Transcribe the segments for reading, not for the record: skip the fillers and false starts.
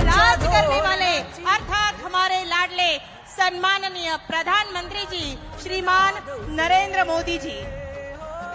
राज करने वाले अर्थात हमारे लाडले सम्माननीय प्रधानमंत्री जी श्रीमान नरेंद्र मोदी जी।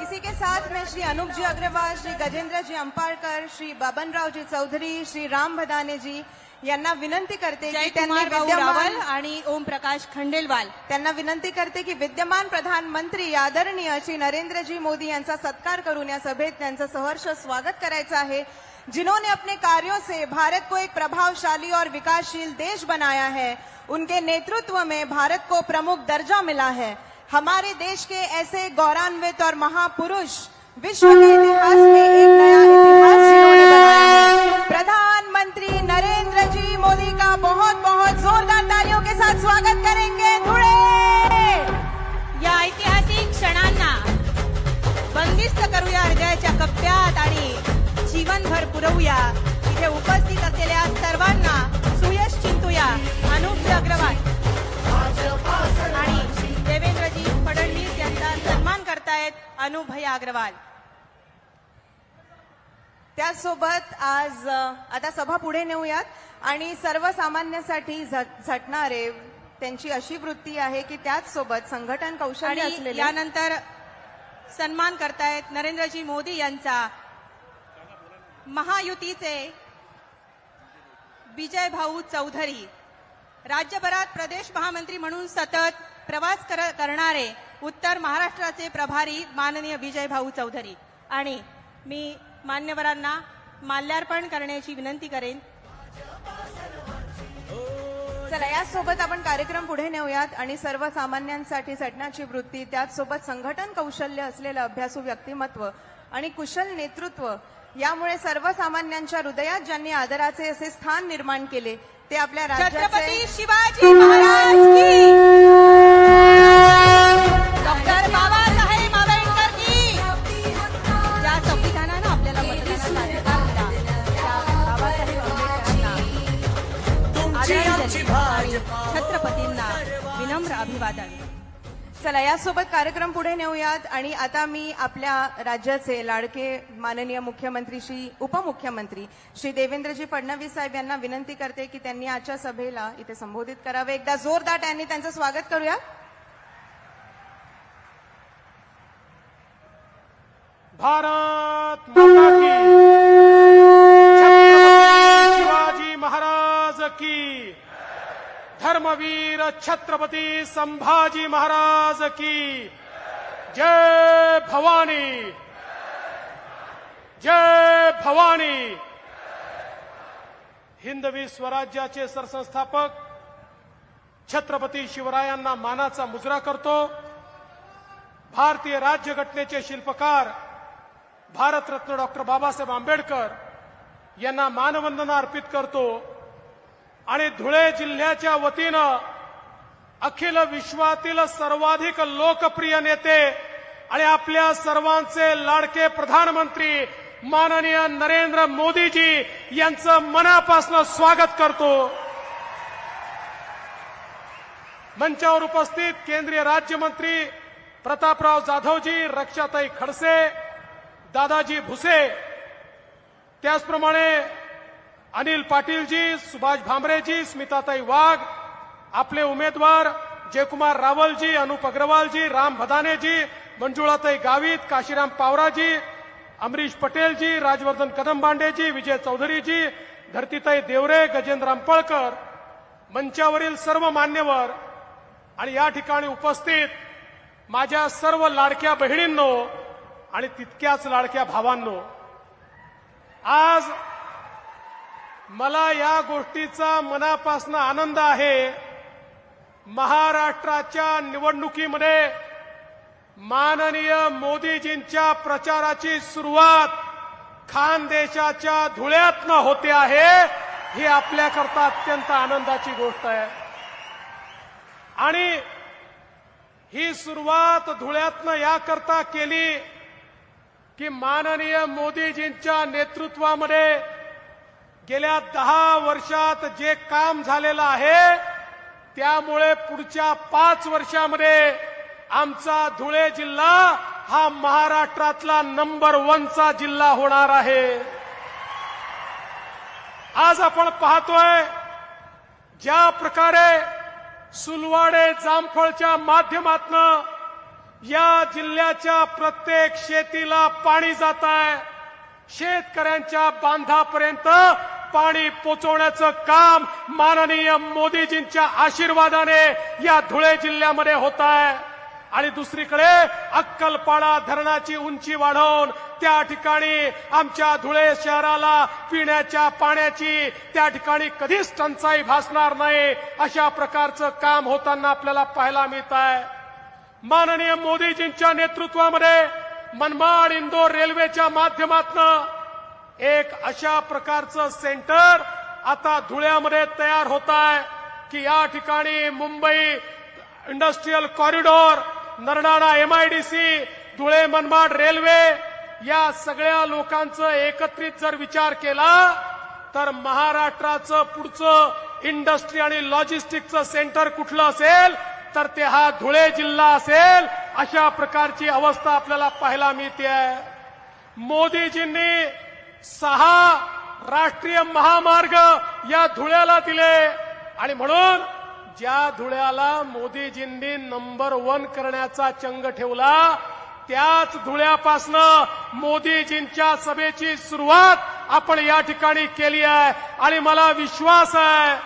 इसी के साथ में श्री अनूप जी अग्रवाल, श्री गजेंद्र जी अंपाळकर, श्री बबनराव जी चौधरी, श्री राम भदाने जी यांना विनंती करते की त्यांनी रावल आणि ओम प्रकाश खंडेलवाल त्यांना विनंती करते की विद्यमान प्रधानमंत्री आदरणीय श्री नरेंद्रजी मोदी यांचा सत्कार करून या सभेत त्यांचं सहर्ष स्वागत करायचं आहे, जिन्होंने अपने कार्यों से भारत को एक प्रभावशाली और विकासशील देश बनाया है। उनके नेतृत्व में भारत को प्रमुख दर्जा मिला है। हमारे देश के ऐसे गौरवान्वित और महापुरुष विश्व के इतिहास में एक नया इतिहास जिन्होंने बनाया है। प्रधानमंत्री नरेंद्र जी मोदी का बहुत बहुत जोरदार तालियों के साथ स्वागत करेंगे। धुळे या ऐतिहासिक क्षणांना बंदिस्त करूया हृदयाच्या कप्प्यात आणि जीवनभर पुरवूया। इथे उपस्थित असलेल्या सर्वांना सुयश चिंतूया। अनूप अग्रवाल आणि देवेंद्रजी फडणवीस यांचा सन्मान करतायत अनूप भैया अग्रवाल। त्यासोबत आज आता सभा पुढे नेऊयात आणि सर्वसामान्यांसाठी झटणारे त्यांची अशी वृत्ती आहे की त्याच सोबत संघटन कौशल्य असलेले यानंतर सन्मान करतायत नरेंद्रजी मोदी यांचा महायुतीचे विजय भाऊ चौधरी, राज्यभरात प्रदेश महामंत्री म्हणून सतत प्रवास करणारे उत्तर महाराष्ट्राचे प्रभारी माननीय विजय भाऊ चौधरी। आणि मी मान्यवरांना माल्यार्पण करण्याची विनंती करेन। चला यासोबत आपण कार्यक्रम पुढे नेऊयात आणि सर्वसामान्यांसाठी झटण्याची वृत्ती, त्याचसोबत संघटन कौशल्य असलेलं अभ्यासू व्यक्तिमत्व आणि कुशल नेतृत्व यामुळे सर्वसामान्यांच्या हृदयात ज्यांनी आदराचे असे स्थान निर्माण केले ते आपल्या राज्याचे छत्रपती शिवाजी महाराज की, डॉक्टर बाबासाहेब आंबेडकर की। ज्या संविधानानं आपल्याला मतदानाचा अधिकार दिला त्या बाबासाहेब आंबेडकरांना छत्रपतींना विनम्र अभिवादन। चला यासोबत कार्यक्रम पुढे नेऊयात आणि आता मी आपल्या राज्याचे लाडके माननीय मुख्यमंत्री श्री उपमुख्यमंत्री श्री देवेंद्रजी फडणवीस साहेब यांना विनंती करते की त्यांनी आजच्या सभेला इथे संबोधित करावे। एकदा जोरदार त्यांनी त्यांचं स्वागत करूया। भारत माता की, छत्रपती शिवाजी महाराज की, धर्मवीर छत्रपती संभाजी महाराज की जय भवानी, जय भवानी। हिंदवी स्वराज्याचे सरसंस्थापक छत्रपती शिवरायांना मानाचा मुजरा करतो। भारतीय राज्यघटनेचे शिल्पकार भारतरत्न डॉक्टर बाबासाहेब आंबेडकर यांना मानवंदना अर्पित करतो आणि धुळे जिल्ह्याच्या वतीनं अखिल विश्वातील सर्वाधिक लोकप्रिय नेते आणि आपल्या सर्वांचे लाडके प्रधानमंत्री माननीय नरेंद्र मोदीजी यांचं मनापासून स्वागत करतो। मंचावर उपस्थित केंद्रीय राज्यमंत्री प्रतापराव जाधवजी, रक्षाताई खडसे, दादाजी भुसे, त्याचप्रमाणे अनिल पाटीलजी, सुभाष भामरेजी, स्मिताताई वाघ, आपले उमेदवार जयकुमार रावलजी, अनूप अग्रवालजी, राम भदानेजी, मंजुळाताई गावित, काशीराम पावराजी, अमरीश पटेलजी, राजवर्धन कदमबांडेजी, विजय चौधरीजी, धरतीताई देवरे, गजेंद्र अंपाळकर, मंचावरील सर्व मान्यवर आणि या ठिकाणी उपस्थित माझ्या सर्व लाडक्या बहिणींनो आणि तितक्याच लाडक्या भावांनो, आज मला या गोष्टीचा मनापासून आनंद आहे। महाराष्ट्राच्या निवडणुकीमध्ये माननीय मोदीजींच्या प्रचाराची सुरुवात खानदेशाच्या धुळ्यातनं होते आहे, ही आपल्याकरता अत्यंत आनंदाची गोष्ट आहे। आणि ही सुरुवात धुळ्यातनं याकरता केली की माननीय मोदीजींच्या नेतृत्वामध्ये गेल्या 10 वर्षात जे काम झालेलं आहे त्यामुळे पुढच्या 5 वर्षामध्ये आमचा धुळे जिल्हा हा महाराष्ट्रातला नंबर 1 चा जिल्हा होणार आहे। आज आपण पाहतोय ज्या प्रकारे सुलवाडे जामफळच्या माध्यमातनं या जिल्ह्याच्या प्रत्येक शेतीला पाणी जात आहे, शेतकऱ्यांच्या बांधापर्यंत पाणी पोचवण्याचं काम माननीय मोदीजींच्या आशीर्वादाने या धुळे जिल्ह्यामध्ये होत आहे. आणि दुसरीकडे अक्कलपाडा धरणाची उंची वाढवून त्या ठिकाणी आमच्या धुळे शहराला पिण्याच्या पाण्याची त्या ठिकाणी कधीच टंचाई भासणार नाही अशा प्रकारचं काम होताना आपल्याला पाहायला मिळत आहे. माननीय मोदीजींच्या नेतृत्वामध्ये मनमाड इंदोर रेल्वेच्या माध्यमातून एक अशा प्रकारचं सेंटर आता धुळ्यामध्ये तयार होत आहे की या ठिकाणी Mumbai industrial corridor, Nardana MIDC, Dhule Manmad railway या सगळ्या लोकांचं एकत्रित जर विचार केला तर महाराष्ट्राचं पुढचं इंडस्ट्री आणि लॉजिस्टिकचं सेंटर कुठलं असेल तर ते हा धुळे जिल्हा असेल. अशा प्रकारची अवस्था आपल्याला पाहायला मिळते आहे. मोदीजींनी 6 राष्ट्रीय महामार्ग या धुळ्याला दिले आणि म्हणून ज्या धुळ्याला मोदीजींनी नंबर 1 करण्याचा चंग ठेवला त्याच धुळ्यापासनं मोदीजींच्या सभेची सुरुवात आपण या ठिकाणी केली आहे. आणि मला विश्वास आहे,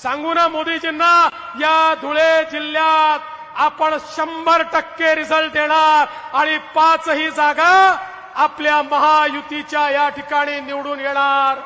सांगू ना मोदीजींना, या धुळे जिल्ह्यात आपण 100% रिझल्ट देणार आणि 5ही जागा आपल्या महायुतीच्या या ठिकाणी निवडून येणार.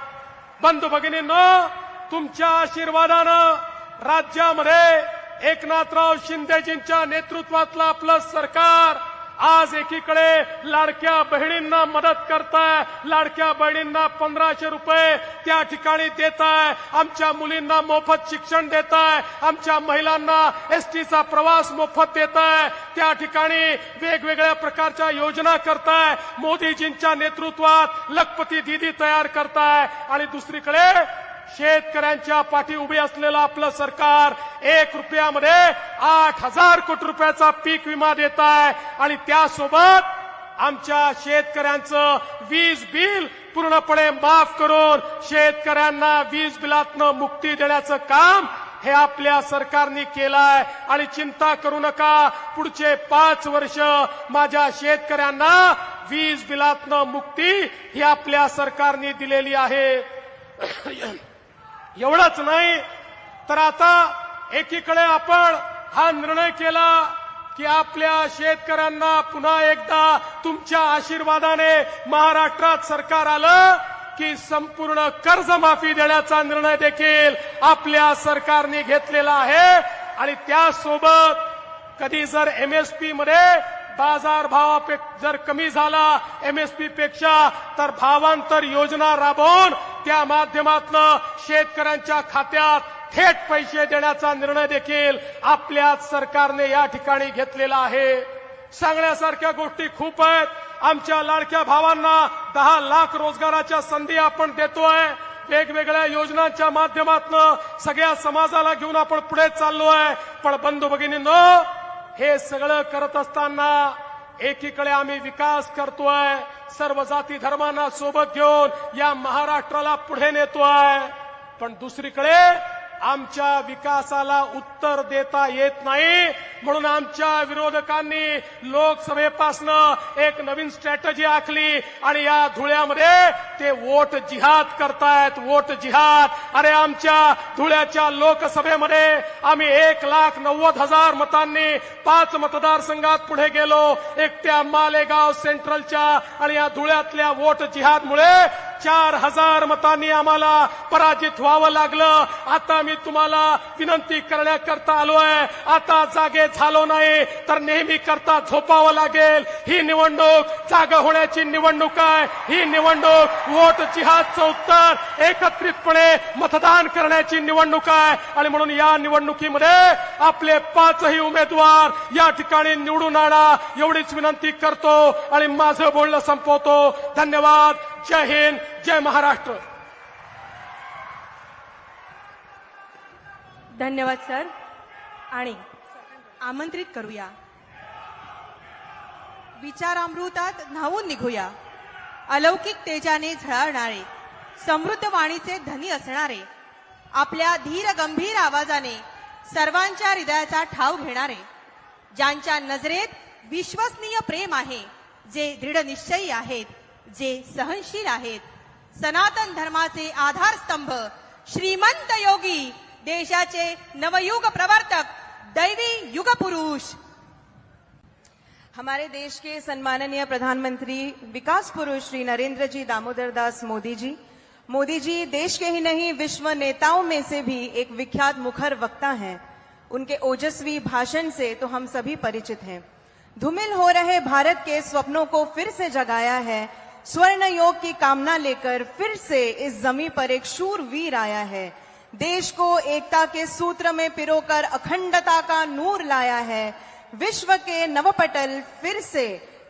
बंधू भगिनींनो, तुमच्या आशीर्वादानं राज्यामध्ये एकनाथराव शिंदेजींच्या नेतृत्वातलं आपलं सरकार आज एकीकडे लाडक्या बहिणींना मदत करताय, लाडक्या बहिणींना 1500 रुपये त्या ठिकाणी देताय, आमच्या मुलींना मोफत शिक्षण देताय, आमच्या महिलांना एसटीचा प्रवास मोफत देताय, त्या ठिकाणी वेगवेगळ्या प्रकारच्या योजना करताय, मोदीजींच्या नेतृत्वात लखपती दीदी तयार करताय. आणि दुसरीकडे शेतकऱ्यांच्या पाठी उभे असलेलं आपलं सरकार 1 रुपयामध्ये 8000 कोटी रुपयाचा पीक विमा देत आहे. आणि त्यासोबत आमच्या शेतकऱ्यांचं वीज बिल पूर्णपणे माफ करून शेतकऱ्यांना वीज बिलातनं मुक्ती देण्याचं काम हे आपल्या सरकारने केलंय. आणि चिंता करू नका, पुढचे 5 वर्ष माझ्या शेतकऱ्यांना वीज बिलातनं मुक्ती ही आपल्या सरकारने दिलेली आहे. एवढंच नाही तर आता एकीकडे आपण हा निर्णय केला की आपल्या शेतकऱ्यांना पुन्हा एकदा तुमच्या आशीर्वादाने महाराष्ट्रात सरकार आलं की संपूर्ण कर्जमाफी देण्याचा निर्णय देखील आपल्या सरकारने घेतलेला आहे. आणि त्यासोबत कधी जर MSP मध्ये बाजार भाव जर कमी झाला MSP पेक्षा तर भावांतर योजना राबवून त्या माध्यमातून शेतकऱ्यांच्या खात्यात थेट पैसे देण्याचा निर्णय देखील आपल्याच सरकारने या ठिकाणी घेतलेला आहे. सांगण्यासारख्या गोष्टी खूप आहेत. आमच्या लाडक्या भावांना 10 लाख रोजगाराच्या संधी आपण देतोय. वेगवेगळ्या योजनांच्या माध्यमातून सगळ्या समाजाला घेऊन आपण पुढे चाललोय. पण बंधू भगिनींनो, हे सगळं करत असताना एकीकडे आम्ही विकास करतोय, सर्व जाती धर्मांना सोबत घेऊन या महाराष्ट्राला पुढे नेतोय. पण दुसरीकडे आमच्या विकासाला उत्तर देता येत नाही म्हणून आमच्या विरोधकांनी लोकसभेपासनं एक नवीन स्ट्रॅटेजी आखली आणि या धुळ्यामध्ये ते वोट जिहाद करतायत. वोट जिहाद. अरे आमच्या धुळ्याच्या लोकसभेमध्ये आम्ही 1,90,000 मतांनी 5 मतदारसंघात पुढे गेलो. एकट्या मालेगाव सेंट्रलच्या आणि या धुळ्यातल्या वोट जिहादमुळे 4000 मतांनी आम्हाला पराजित व्हावं लागलं. आता मी तुम्हाला विनंती करण्याकरता आलोय, आता जागे झालो नाही तर नेहमी करता झोपावं लागेल. ही निवडणूक जागा होण्याची निवडणूक आहे. ही निवडणूक वोट जिहादचं उत्तर एकत्रितपणे मतदान करण्याची निवडणूक आहे. आणि म्हणून या निवडणुकीमध्ये आपले 5ही उमेदवार या ठिकाणी निवडून आणा एवढीच विनंती करतो आणि माझं बोलणं संपवतो. धन्यवाद. जय हिंद, जय महाराष्ट्र. धन्यवाद सर. आणि आमंत्रित करूया, विचारामृतात न्हावून निघूया, अलौकिक तेजाने झळाळणारे समृद्ध वाणीचे धनी असणारे, आपल्या धीर गंभीर आवाजाने सर्वांच्या हृदयाचा ठाव घेणारे, ज्यांच्या नजरेत विश्वसनीय प्रेम आहे, जे दृढ निश्चयी आहेत, जे सहनशील आहेत, सनातन धर्माचे आधारस्तंभ, श्रीमंत योगी, देशाचे नवयुग प्रवर्तक, दैवी युग पुरुष। हमारे देश के सम्माननीय प्रधानमंत्री विकास पुरुष श्री नरेंद्र जी दामोदर दास मोदी जी। मोदी जी देश के ही नहीं विश्व नेताओं में से भी एक विख्यात मुखर वक्ता हैं। उनके ओजस्वी भाषण से तो हम सभी परिचित हैं। धूमिल हो रहे भारत के स्वप्नों को फिर से जगाया है। स्वर्ण योग की कामना लेकर फिर से इस जमीन पर एक शूरवीर आया है। देश को एकता के सूत्र में पिरोकर अखंडता का नूर लाया है। विश्व के नवपटल फिर से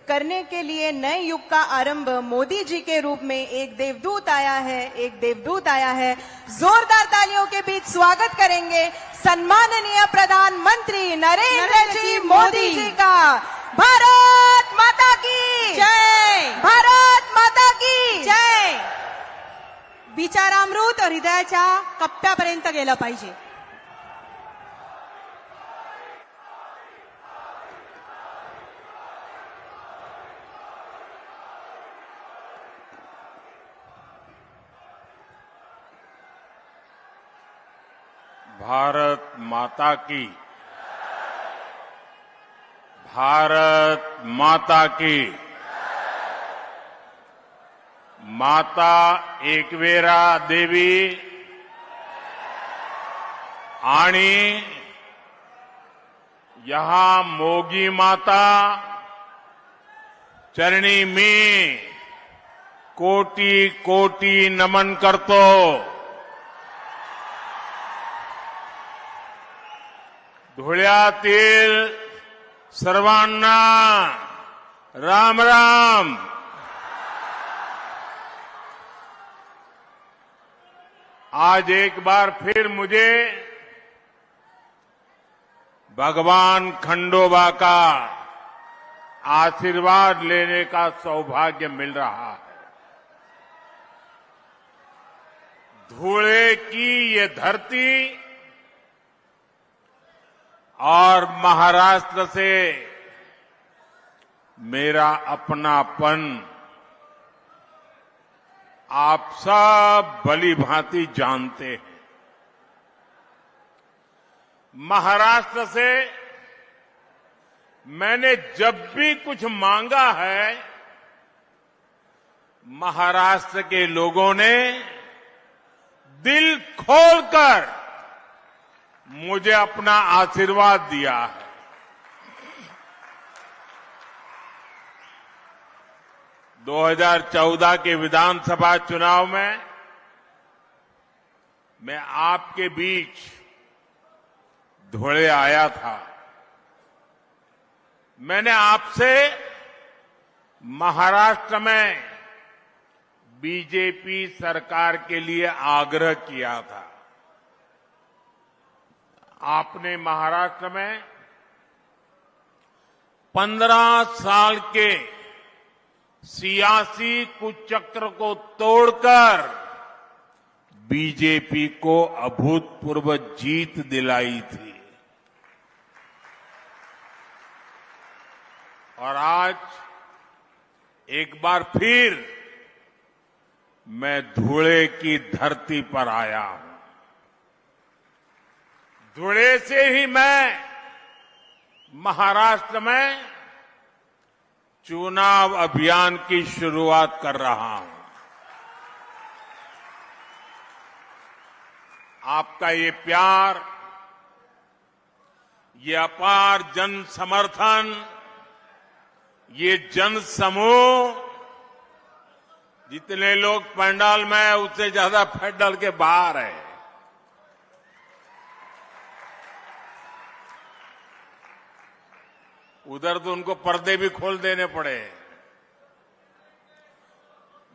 करने के लिए नए युग का आरंभ मोदी जी के रूप में एक देवदूत आया है, एक देवदूत आया है। जोरदार तालियों के बीच स्वागत करेंगे सम्माननीय प्रधानमंत्री नरेंद्र जी मोदी जी का। भारत माता की जय, भारत माता की जय। विचारामृत हृदयाच्या कप्प्यापर्यंत गेलं पाहिजे। भारत माता की, भारत माता की। माता एकवेरा देवी आणि यहां मोगी माता चरणी मी कोटी कोटी नमन करतो। धुळ्यातील सर्वांना राम राम। आज एक बार फिर मुझे भगवान खंडोबा का आशीर्वाद लेने का सौभाग्य मिल रहा है। धुळे की ये धरती और महाराष्ट्र से मेरा अपनापन आप सब भली भांति जानते हैं। महाराष्ट्र से मैंने जब भी कुछ मांगा है, महाराष्ट्र के लोगों ने दिल खोलकर मुझे अपना आशीर्वाद दिया है। – 2014 के विधानसभा चुनाव में मैं आपके बीच धुळे आया था। मैंने आपसे महाराष्ट्र में बीजेपी सरकार के लिए आग्रह किया था। आपने महाराष्ट्र में 15 साल के सियासी कुचक्र को तोड़कर बीजेपी को अभूतपूर्व जीत दिलाई थी। और आज एक बार फिर मैं धुळे की धरती पर आया हूं। धुळे से ही मैं महाराष्ट्र में चुनाव अभियान की शुरुआत कर रहा हूं। आपका ये प्यार, ये अपार जन समर्थन, ये जन समूह, जितने लोग पंडाल में हैं उससे ज्यादा पंडाल के बाहर है। उधर तो उनको पर्दे भी खोल देने पड़े।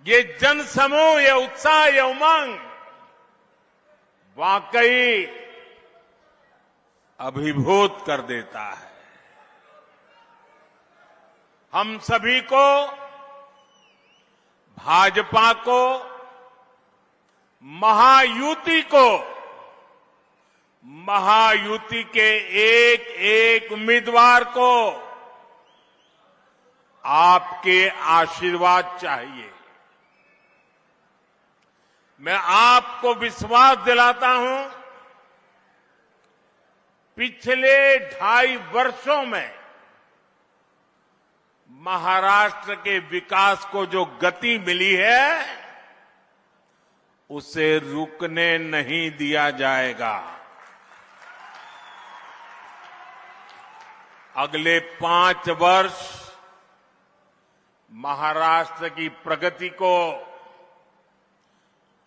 ये जन समूह, ये उत्साह, ये उमंग वाकई अभिभूत कर देता है। हम सभी को, भाजपा को महायुति को, महायुति के एक एक उम्मीदवार को आपके आशीर्वाद चाहिए। मैं आपको विश्वास दिलाता हूं, पिछले 2.5 वर्षों में महाराष्ट्र के विकास को जो गति मिली है, उसे रुकने नहीं दिया जाएगा। अगले 5 वर्ष महाराष्ट्र की प्रगति को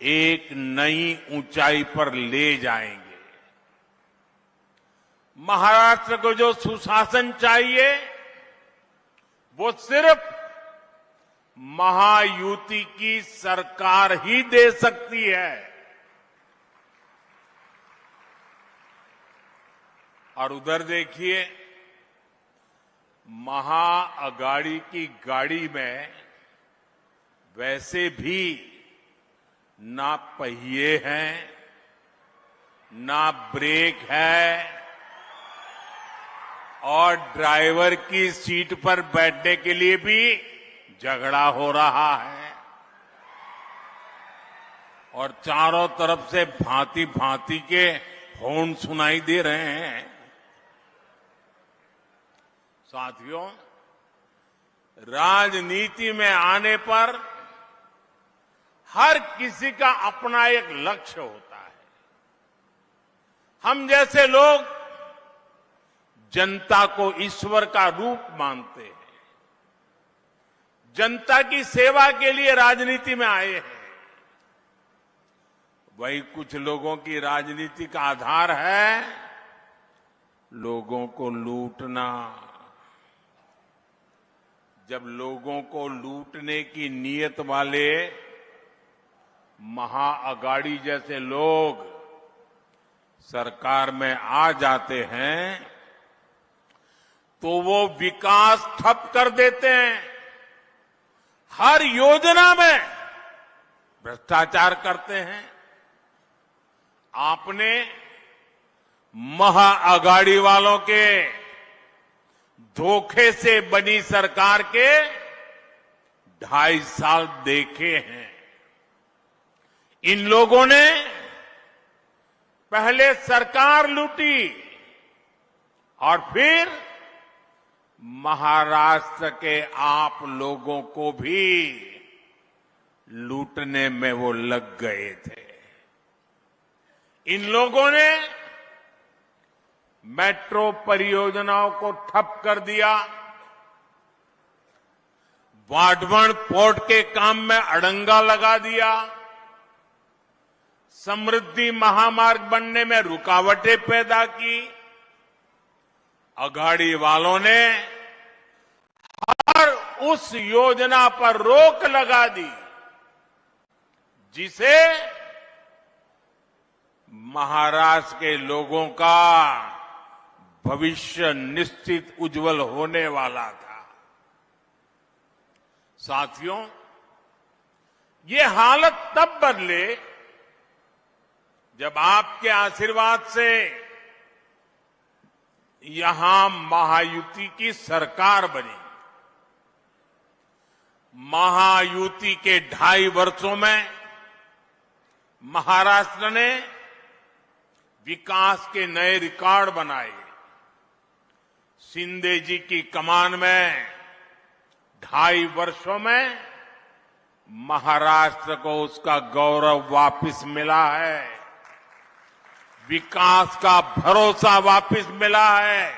एक नई ऊंचाई पर ले जाएंगे। महाराष्ट्र को जो सुशासन चाहिए, वो सिर्फ महायुति की सरकार ही दे सकती है। और उधर देखिए, महाअगाड़ी की गाड़ी में वैसे भी ना पहिए हैं, ना ब्रेक है, और ड्राइवर की सीट पर बैठने के लिए भी झगड़ा हो रहा है। और चारों तरफ से भांति भांति के हॉर्न सुनाई दे रहे हैं। साथियों, राजनीति में आने पर हर किसी का अपना एक लक्ष्य होता है। हम जैसे लोग जनता को ईश्वर का रूप मानते हैं, जनता की सेवा के लिए राजनीति में आए हैं। वही कुछ लोगों की राजनीति का आधार है लोगों को लूटना। जब लोगों को लूटने की नीयत वाले महाअगाड़ी जैसे लोग सरकार में आ जाते हैं, तो वो विकास ठप कर देते हैं। हर योजना में भ्रष्टाचार करते हैं। आपने महाअगाड़ी वालों के धोखे से बनी सरकार के 2.5 साल देखे हैं। इन लोगों ने पहले सरकार लूटी और फिर महाराष्ट्र के आप लोगों को भी लूटने में वो लग गए थे। इन लोगों ने मेट्रो परियोजनाओं को ठप कर दिया, वाढवण पोर्ट के काम में अड़ंगा लगा दिया, समृद्धि महामार्ग बनने में रुकावटें पैदा की। अघाड़ी वालों ने हर उस योजना पर रोक लगा दी जिसे महाराष्ट्र के लोगों का भविष्य निश्चित उज्जवल होने वाला था। साथियों, ये हालत तब बदले जब आपके आशीर्वाद से यहां महायुति की सरकार बनी। महायुति के 2.5 वर्षों में महाराष्ट्र ने विकास के नए रिकॉर्ड बनाए। शिंदे जी की कमान में 2.5 वर्षों में महाराष्ट्र को उसका गौरव वापस मिला है, विकास का भरोसा वापस मिला है।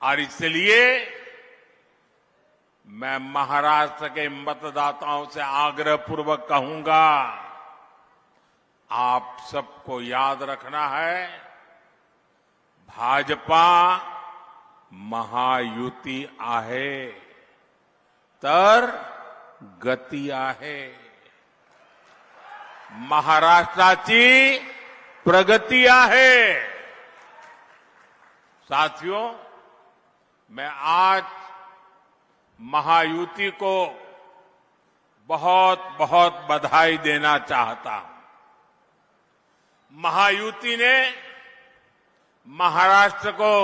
और इसलिए मैं महाराष्ट्र के मतदाताओं से आग्रहपूर्वक कहूंगा, आप सबको याद रखना है, भाजपा महायुती आहे तर गती आहे। महाराष्ट्राची प्रगती आहे। साथियों, मैं आज महायुति को बहुत बहुत बधाई देना चाहता हूं। महायुति ने महाराष्ट्र को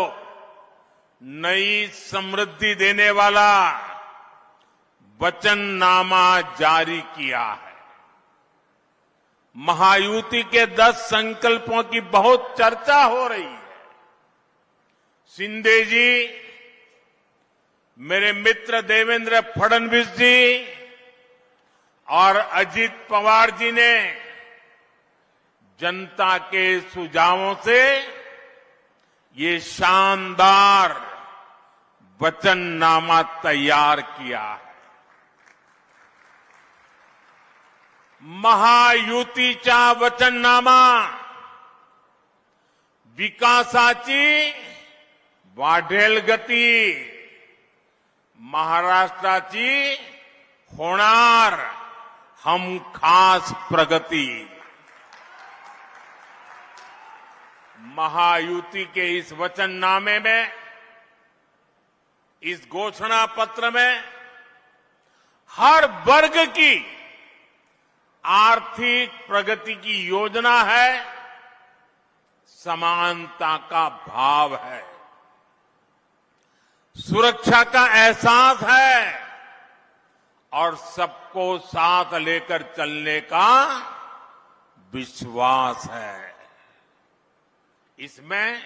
नई समृद्धि देने वाला वचननामा जारी किया है। महायुति के 10 संकल्पों की बहुत चर्चा हो रही है। शिंदे जी, मेरे मित्र देवेंद्र फडणवीस जी और अजित पवार जी ने जनता के सुझावों से ये शानदार वचननामा तैयार किया है। महायुतीचा वचननामा विकासाची वाढेल गती, महाराष्ट्राची होणार हमखास प्रगती। महायुति के इस वचननामे में, इस घोषणा पत्र में हर वर्ग की आर्थिक प्रगति की योजना है, समानता का भाव है, सुरक्षा का एहसास है और सबको साथ लेकर चलने का विश्वास है। इसमें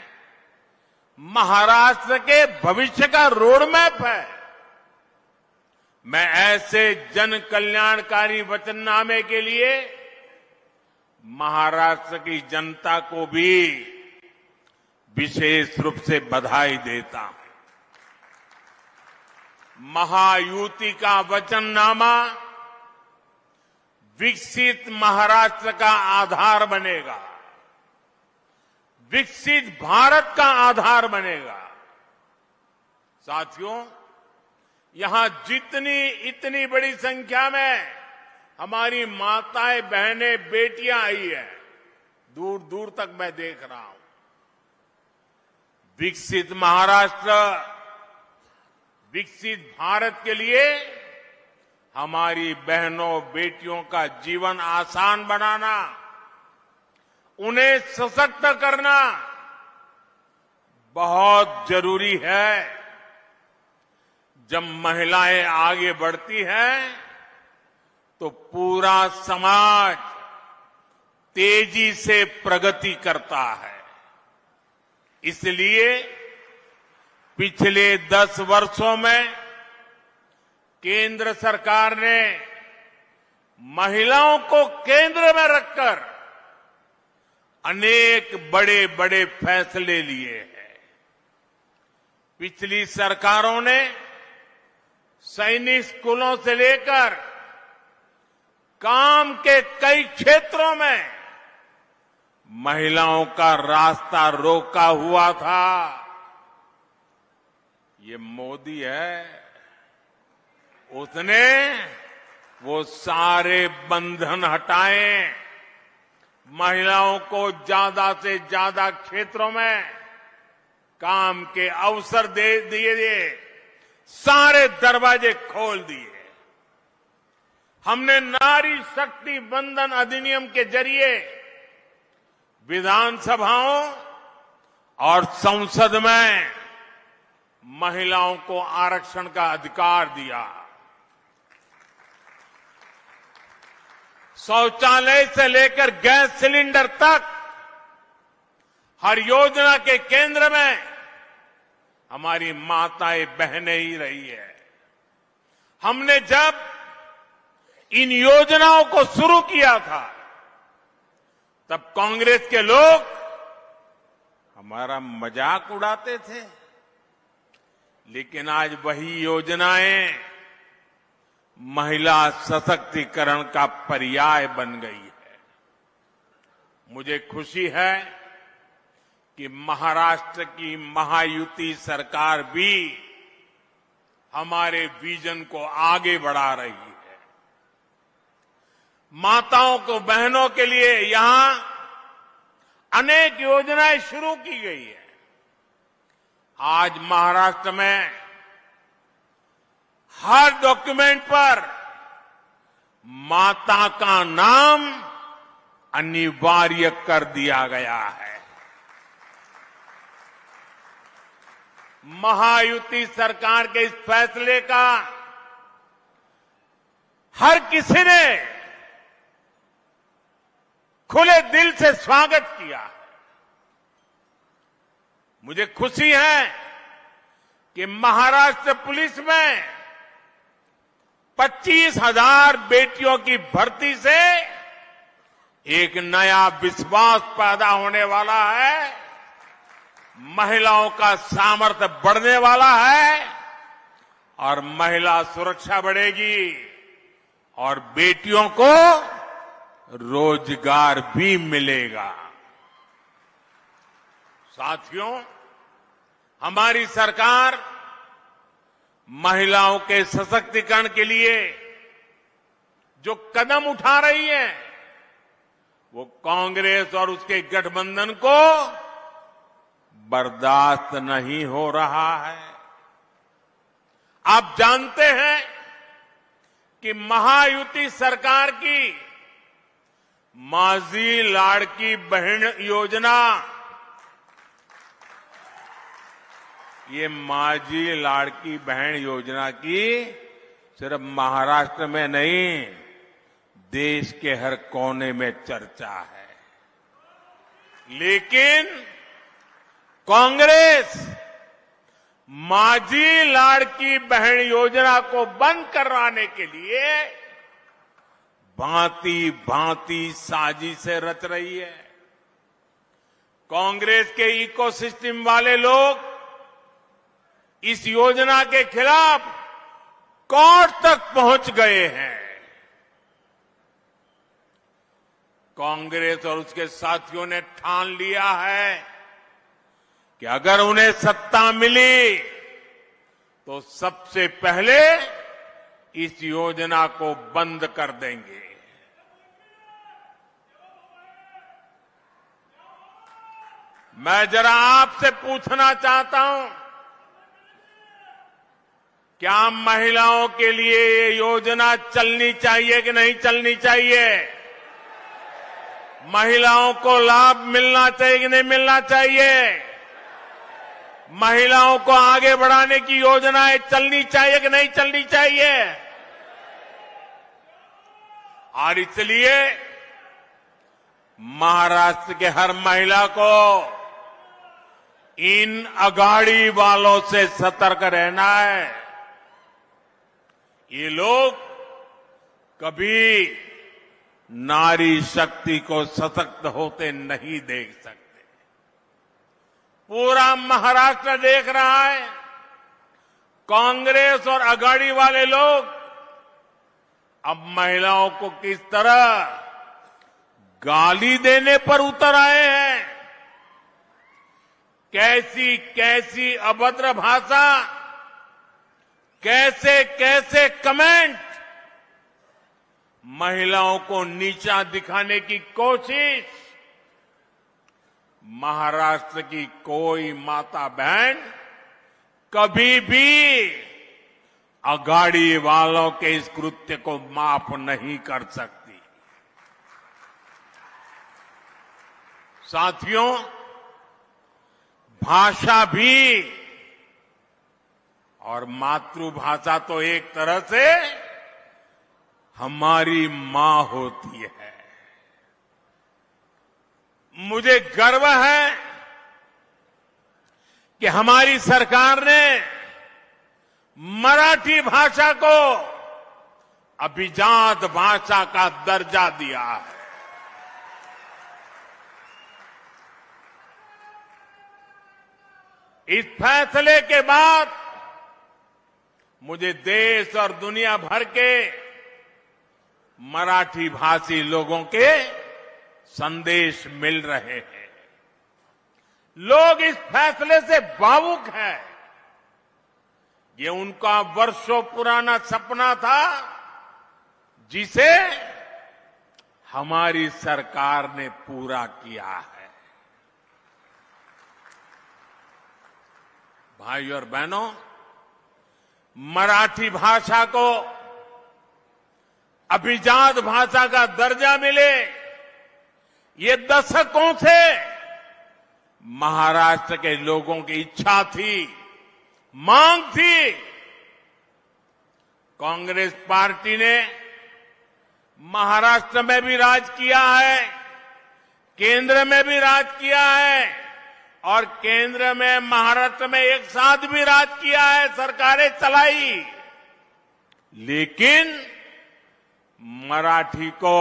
महाराष्ट्र के भविष्य का रोड मैप है। मैं ऐसे जन कल्याणकारी वचननामे के लिए महाराष्ट्र की जनता को भी विशेष रूप से बधाई देता हूं। महायुति का वचननामा विकसित महाराष्ट्र का आधार बनेगा, विकसित भारत का आधार बनेगा। साथियों, यहां इतनी बड़ी संख्या में हमारी माताएं, बहनें, बेटियां आई है, दूर दूर तक मैं देख रहा हूं। विकसित महाराष्ट्र, विकसित भारत के लिए हमारी बहनों, बेटियों का जीवन आसान बनाना, उन्हें सशक्त करना बहुत जरूरी है। जब महिलाएं आगे बढ़ती हैं तो पूरा समाज तेजी से प्रगति करता है। इसलिए पिछले 10 वर्षों में केंद्र सरकार ने महिलाओं को केंद्र में रखकर अनेक बड़े बड़े फैसले लिए हैं। पिछली सरकारों ने सैनिक स्कूलों से लेकर काम के कई क्षेत्रों में महिलाओं का रास्ता रोका हुआ था। ये मोदी है, उसने वो सारे बंधन हटाए, महिलाओं को ज्यादा से ज्यादा क्षेत्रों में काम के अवसर दे दिए, सारे दरवाजे खोल दिए। हमने नारी शक्ति बंधन अधिनियम के जरिए विधानसभाओं और संसद में महिलाओं को आरक्षण का अधिकार दिया। शौचालय से लेकर गैस सिलेंडर तक हर योजना के केंद्र में हमारी माताएं, बहनें ही रही है। हमने जब इन योजनाओं को शुरू किया था तब कांग्रेस के लोग हमारा मजाक उड़ाते थे, लेकिन आज वही योजनाएं महिला सशक्तिकरण का पर्याय बन गई है। मुझे खुशी है कि महाराष्ट्र की महायुति सरकार भी हमारे विजन को आगे बढ़ा रही है। माताओं को, बहनों के लिए यहां अनेक योजनाएं शुरू की गई है। आज महाराष्ट्र में हर डॉक्यूमेंट पर माता का नाम अनिवार्य कर दिया गया है। महायुति सरकार के इस फैसले का हर किसी ने खुले दिल से स्वागत किया। मुझे खुशी है कि महाराष्ट्र पुलिस में 25,000 बेटियों की भर्ती से एक नया विश्वास पैदा होने वाला है, महिलाओं का सामर्थ्य बढ़ने वाला है और महिला सुरक्षा बढ़ेगी और बेटियों को रोजगार भी मिलेगा। साथियों, हमारी सरकार महिलाओं के सशक्तिकरण के लिए जो कदम उठा रही है वो कांग्रेस और उसके गठबंधन को बर्दाश्त नहीं हो रहा है। आप जानते हैं कि महायुति सरकार की माझी लाड़की बहन योजना, ये माझी लाड़की बहन योजना की सिर्फ महाराष्ट्र में नहीं, देश के हर कोने में चर्चा है। लेकिन कांग्रेस माझी लाड़की बहन योजना को बंद करवाने के लिए भांति भांति साजिशें रच रही है। कांग्रेस के इकोसिस्टम वाले लोग इस योजना के खिलाफ कोर्ट तक पहुंच गए हैं। कांग्रेस और उसके साथियों ने ठान लिया है कि अगर उन्हें सत्ता मिली तो सबसे पहले इस योजना को बंद कर देंगे। मैं जरा आपसे पूछना चाहता हूं, क्या महिलाओं के लिए ये योजना चलनी चाहिए कि नहीं चलनी चाहिए? महिलाओं को लाभ मिलना चाहिए कि नहीं मिलना चाहिए? महिलाओं को आगे बढ़ाने की योजनाएं चलनी चाहिए कि नहीं चलनी चाहिए? और इसलिए महाराष्ट्र के हर महिला को इन अगाड़ी वालों से सतर्क रहना है। ये लोग कभी नारी शक्ति को सशक्त होते नहीं देख सकते। पूरा महाराष्ट्र देख रहा है कांग्रेस और अगाड़ी वाले लोग अब महिलाओं को किस तरह गाली देने पर उतर आए हैं। कैसी कैसी अभद्र भाषा, कैसे कैसे कमेंट, महिलाओं को नीचा दिखाने की कोशिश। महाराष्ट्र की कोई माता बहन कभी भी अगाड़ी वालों के इस कृत्य को माफ नहीं कर सकती। साथियों, भाषा भी और मातृभाषा तो एक तरह से हमारी मां होती है। मुझे गर्व है कि हमारी सरकार ने मराठी भाषा को अभिजात भाषा का दर्जा दिया है। इस फैसले के बाद मुझे देश और दुनिया भर के मराठी भाषी लोगों के संदेश मिल रहे हैं। लोग इस फैसले से भावुक हैं। ये उनका वर्षों पुराना सपना था जिसे हमारी सरकार ने पूरा किया है। भाइयों और बहनों, मराठी भाषा को अभिजात भाषा का दर्जा मिले, ये दशकों से महाराष्ट्र के लोगों की इच्छा थी, मांग थी। कांग्रेस पार्टी ने महाराष्ट्र में भी राज किया है, केंद्र में भी राज किया है और केंद्र में महाराष्ट्र में एक साथ भी राज किया है, सरकारें चलाई। लेकिन मराठी को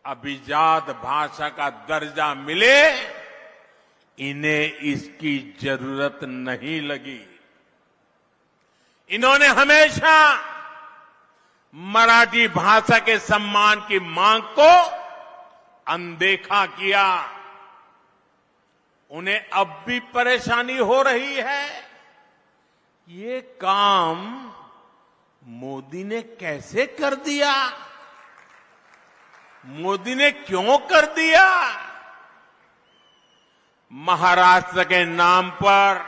अभिजात भाषा का दर्जा मिले, इन्हें इसकी जरूरत नहीं लगी। इन्होंने हमेशा मराठी भाषा के सम्मान की मांग को अनदेखा किया। उन्हें अब भी परेशानी हो रही है। ये काम मोदी ने कैसे कर दिया? मोदी ने क्यों कर दिया? महाराष्ट्र के नाम पर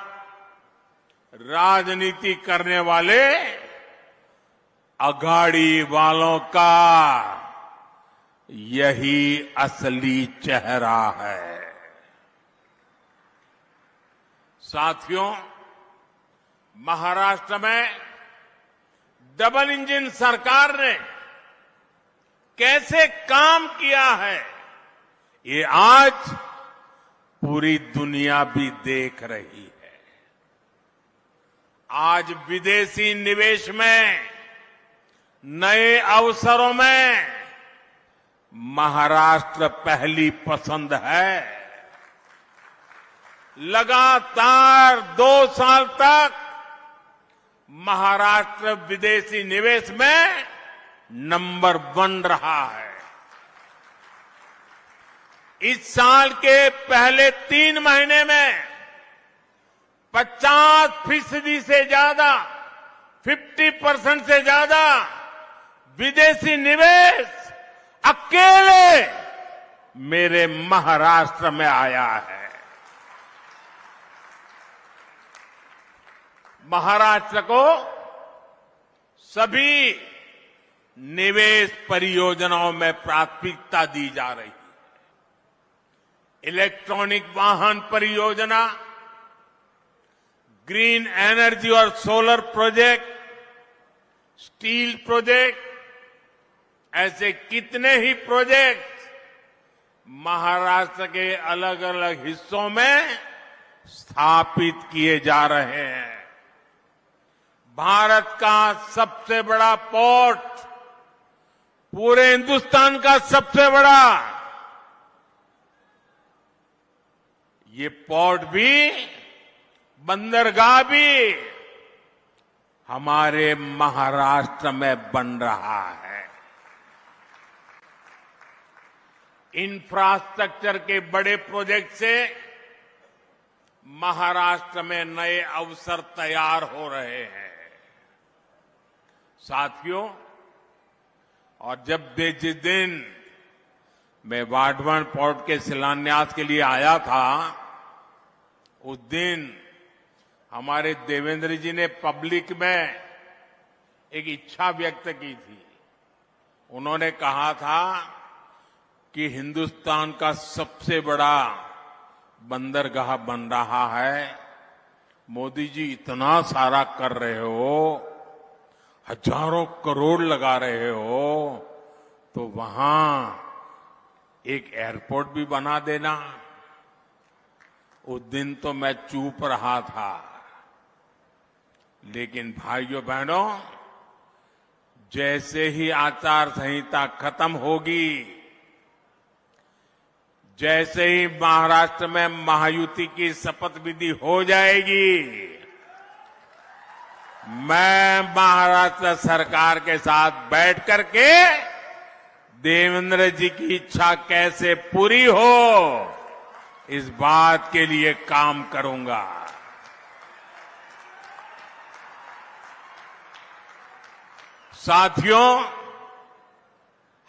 राजनीति करने वाले अघाड़ी वालों का यही असली चेहरा है। साथियों, महाराष्ट्र में डबल इंजन सरकार ने कैसे काम किया है, ये आज पूरी दुनिया भी देख रही है। आज विदेशी निवेश में, नए अवसरों में महाराष्ट्र पहली पसंद है। लगातार 2 साल तक महाराष्ट्र विदेशी निवेश में नंबर 1 रहा है। इस साल के पहले 3 महीने में 50% से ज्यादा, 50% से ज्यादा विदेशी निवेश अकेले मेरे महाराष्ट्र में आया है। महाराष्ट्र को सभी निवेश परियोजनाओं में प्राथमिकता दी जा रही है। इलेक्ट्रॉनिक वाहन परियोजना, ग्रीन एनर्जी और सोलर प्रोजेक्ट, स्टील प्रोजेक्ट, ऐसे कितने ही प्रोजेक्ट महाराष्ट्र के अलग अलग हिस्सों में स्थापित किए जा रहे हैं। भारत का सबसे बड़ा पोर्ट, पूरे हिंदुस्तान का सबसे बड़ा, ये पोर्ट भी, बंदरगाह भी हमारे महाराष्ट्र में बन रहा है। इंफ्रास्ट्रक्चर के बड़े प्रोजेक्ट से महाराष्ट्र में नए अवसर तैयार हो रहे हैं। साथियों, और जिस दिन मैं वाडवान पोर्ट के शिलान्यास के लिए आया था, उस दिन हमारे देवेंद्र जी ने पब्लिक में एक इच्छा व्यक्त की थी। उन्होंने कहा था कि हिंदुस्तान का सबसे बड़ा बंदरगाह बन रहा है। मोदी जी इतना सारा कर रहे हो, हजारों करोड़ लगा रहे हो, तो वहां एक एयरपोर्ट भी बना देना। उस दिन तो मैं चुप रहा था, लेकिन भाइयों बहनों, जैसे ही आचार संहिता खत्म होगी, जैसे ही महाराष्ट्र में महायुति की शपथ विधि हो जाएगी, मैं महाराष्ट्र सरकार के साथ बैठ करके देवेंद्र जी की इच्छा कैसे पूरी हो, इस बात के लिए काम करूंगा। साथियों,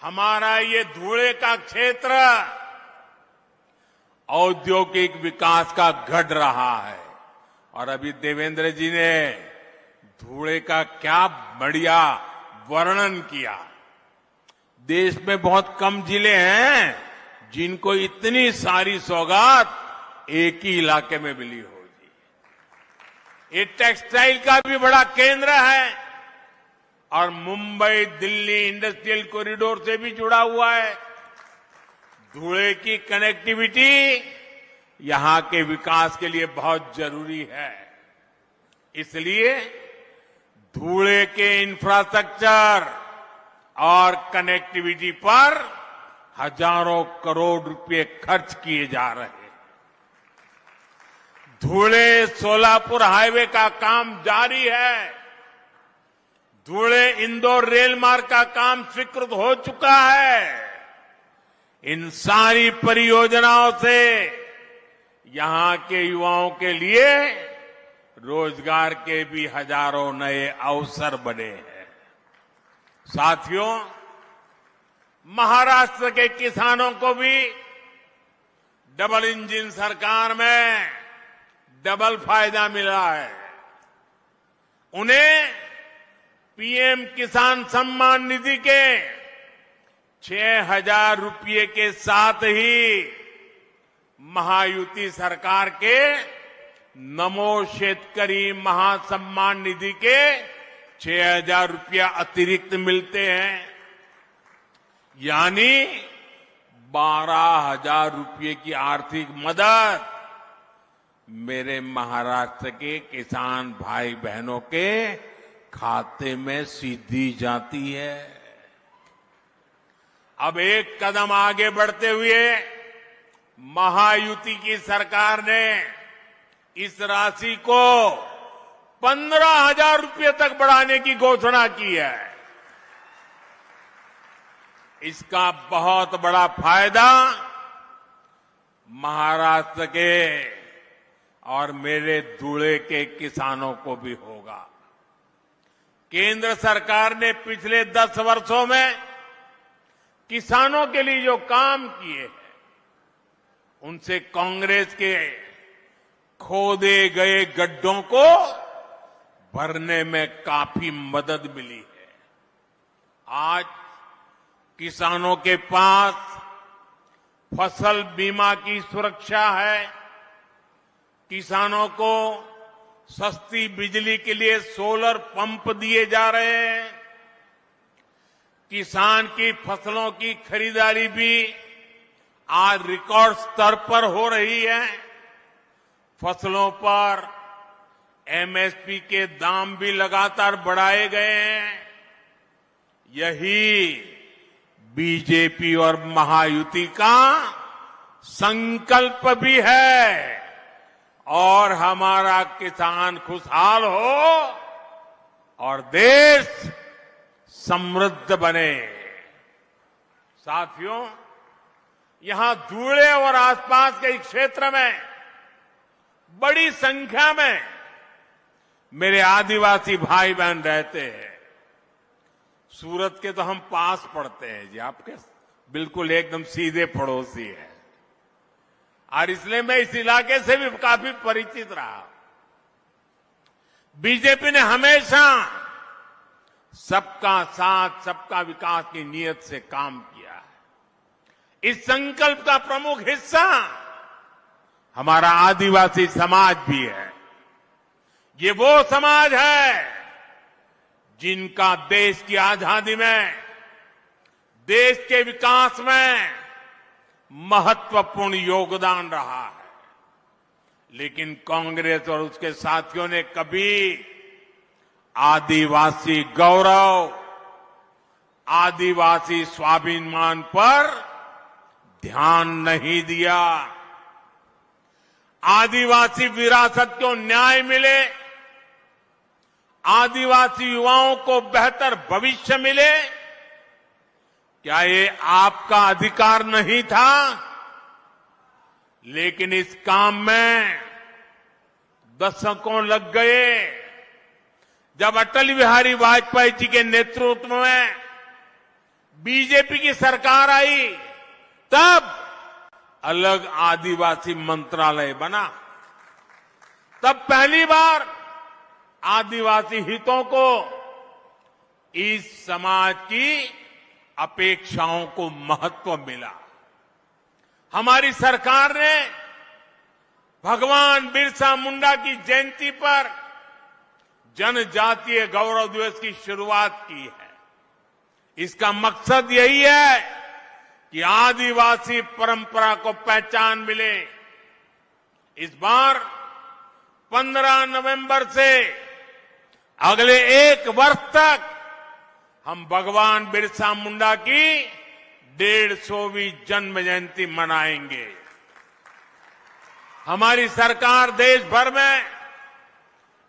हमारा ये धुले का क्षेत्र औद्योगिक विकास का गढ़ रहा है। और अभी देवेंद्र जी ने धुले का क्या बढ़िया वर्णन किया। देश में बहुत कम जिले हैं जिनको इतनी सारी सौगात एक ही इलाके में मिली होगी। ये टेक्सटाइल का भी बड़ा केंद्र है और मुंबई दिल्ली इंडस्ट्रियल कॉरिडोर से भी जुड़ा हुआ है। धुले की कनेक्टिविटी यहां के विकास के लिए बहुत जरूरी है। इसलिए धुले के इंफ्रास्ट्रक्चर और कनेक्टिविटी पर हजारों करोड़ रुपए खर्च किए जा रहे हैं। धुले सोलापुर हाईवे का काम जारी है। धुले इंदौर रेल मार्ग का काम स्वीकृत हो चुका है। इन सारी परियोजनाओं से यहां के युवाओं के लिए रोजगार के भी हजारों नए अवसर बने हैं। साथियों, महाराष्ट्र के किसानों को भी डबल इंजन सरकार में डबल फायदा मिला है। उन्हें पीएम किसान सम्मान निधि के 6,000 रुपये के साथ ही महायुति सरकार के नमो शेतकरी महासम्मान निधि के 6,000 रुपया अतिरिक्त मिलते हैं, यानी 12,000 रुपये की आर्थिक मदद मेरे महाराष्ट्र के किसान भाई बहनों के खाते में सीधी जाती है। अब एक कदम आगे बढ़ते हुए महायुति की सरकार ने इस राशि को 15,000 रुपये तक बढ़ाने की घोषणा की है। इसका बहुत बड़ा फायदा महाराष्ट्र के और मेरे धुले के किसानों को भी होगा। केंद्र सरकार ने पिछले 10 वर्षों में किसानों के लिए जो काम किए हैं, उनसे कांग्रेस के खोदे गए गड्ढों को भरने में काफी मदद मिली है। आज किसानों के पास फसल बीमा की सुरक्षा है। किसानों को सस्ती बिजली के लिए सोलर पंप दिए जा रहे हैं। किसान की फसलों की खरीदारी भी आज रिकॉर्ड स्तर पर हो रही है। फसलों पर एमएसपी के दाम भी लगातार बढ़ाए गए हैं। यही बीजेपी और महायुति का संकल्प भी है और हमारा किसान खुशहाल हो और देश समृद्ध बने। साथियों, यहां धुले और आसपास के क्षेत्र में बड़ी संख्या में मेरे आदिवासी भाई बहन रहते हैं। सूरत के तो हम पास पड़ते हैं जी, आपके बिल्कुल एकदम सीधे पड़ोसी है और इसलिए मैं इस इलाके से भी काफी परिचित रहा। बीजेपी ने हमेशा सबका साथ सबका विकास की नीयत से काम किया है। इस संकल्प का प्रमुख हिस्सा हमारा आदिवासी समाज भी है। ये वो समाज है जिनका देश की आजादी में, देश के विकास में महत्वपूर्ण योगदान रहा है। लेकिन कांग्रेस और उसके साथियों ने कभी आदिवासी गौरव, आदिवासी स्वाभिमान पर ध्यान नहीं दिया। आदिवासी विरासत को न्याय मिले, आदिवासी युवाओं को बेहतर भविष्य मिले, क्या ये आपका अधिकार नहीं था? लेकिन इस काम में दशकों लग गए। जब अटल बिहारी वाजपेयी जी के नेतृत्व में बीजेपी की सरकार आई, तब अलग आदिवासी मंत्रालय बना। तब पहली बार आदिवासी हितों को इस समाज की अपेक्षाओं को महत्व मिला। हमारी सरकार ने भगवान बिरसा मुंडा की जयंती पर जनजातीय गौरव दिवस की शुरुआत की है। इसका मकसद यही है कि आदिवासी परंपरा को पहचान मिले। इस बार 15 नवंबर से अगले 1 वर्ष तक हम भगवान बिरसा मुंडा की 150वीं जन्म जयंती मनाएंगे। हमारी सरकार देश भर में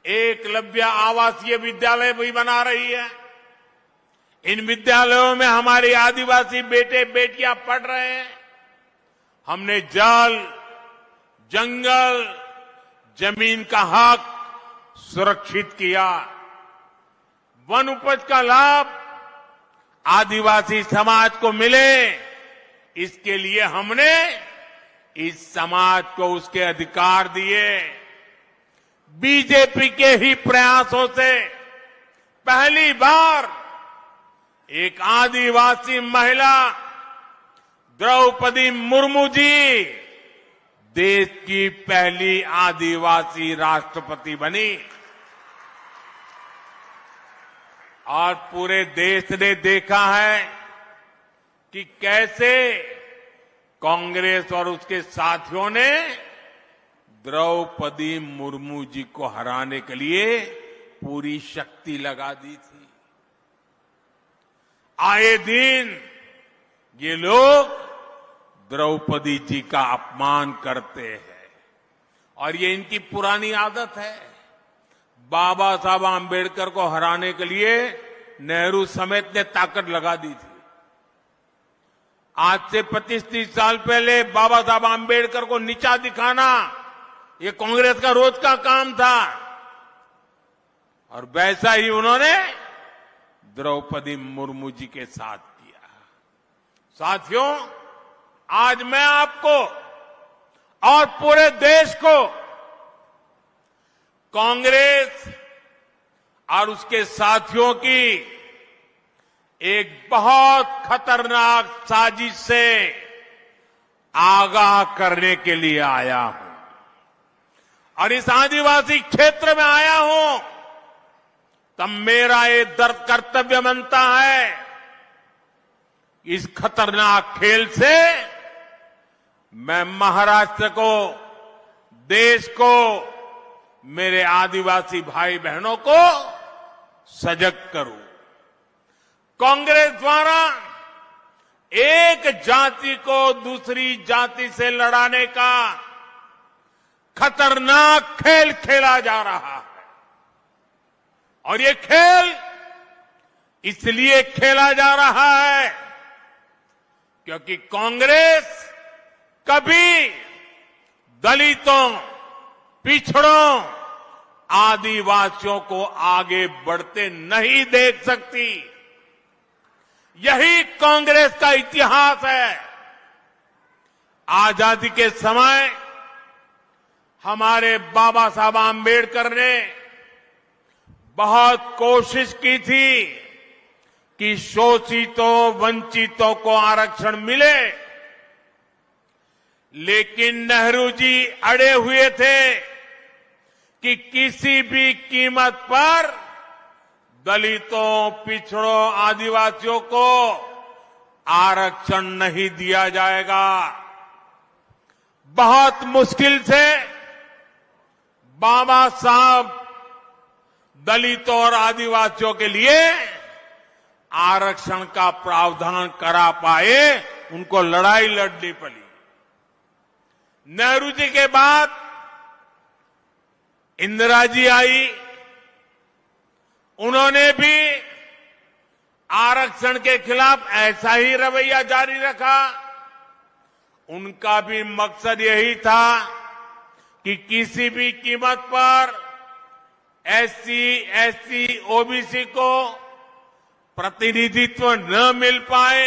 एकलव्य आवासीय विद्यालय भी बना रही है। इन विद्यालयों में हमारे आदिवासी बेटे बेटियां पढ़ रहे हैं। हमने जल, जंगल, जमीन का हक सुरक्षित किया। वन उपज का लाभ आदिवासी समाज को मिले, इसके लिए हमने इस समाज को उसके अधिकार दिए। बीजेपी के ही प्रयासों से पहली बार एक आदिवासी महिला द्रौपदी मुर्मू जी देश की पहली आदिवासी राष्ट्रपति बनी। और पूरे देश ने देखा है कि कैसे कांग्रेस और उसके साथियों ने द्रौपदी मुर्मू जी को हराने के लिए पूरी शक्ति लगा दी थी। आए दिन ये लोग द्रौपदी जी का अपमान करते हैं और ये इनकी पुरानी आदत है। बाबा साहब आम्बेडकर को हराने के लिए नेहरू समेत ने ताकत लगा दी थी। आज से 25-30 साल पहले बाबा साहब आम्बेडकर को नीचा दिखाना ये कांग्रेस का रोज का काम था और वैसा ही उन्होंने द्रौपदी मुर्मू जी के साथ किया। साथियों, आज मैं आपको और पूरे देश को कांग्रेस और उसके साथियों की एक बहुत खतरनाक साजिश से आगाह करने के लिए आया हूं और इस आदिवासी क्षेत्र में आया हूं तब मेरा ये दर्द कर्तव्य बनता है। इस खतरनाक खेल से मैं महाराष्ट्र को, देश को, मेरे आदिवासी भाई बहनों को सजग करूं। कांग्रेस द्वारा एक जाति को दूसरी जाति से लड़ाने का खतरनाक खेल खेला जा रहा है और ये खेल इसलिए खेला जा रहा है क्योंकि कांग्रेस कभी दलितों, पिछड़ों, आदिवासियों को आगे बढ़ते नहीं देख सकती। यही कांग्रेस का इतिहास है। आजादी के समय हमारे बाबा साहब आम्बेडकर ने बहुत कोशिश की थी कि शोषितों, वंचितों को आरक्षण मिले, लेकिन नेहरू जी अड़े हुए थे कि किसी भी कीमत पर दलितों, पिछड़ों, आदिवासियों को आरक्षण नहीं दिया जाएगा। बहुत मुश्किल से बाबा साहब दलितों और आदिवासियों के लिए आरक्षण का प्रावधान करा पाए, उनको लड़ाई लड़नी पड़ी। नेहरू जी के बाद इंदिरा जी आई, उन्होंने भी आरक्षण के खिलाफ ऐसा ही रवैया जारी रखा। उनका भी मकसद यही था कि किसी भी कीमत पर एससी, एसटी, ओबीसी को प्रतिनिधित्व न मिल पाए।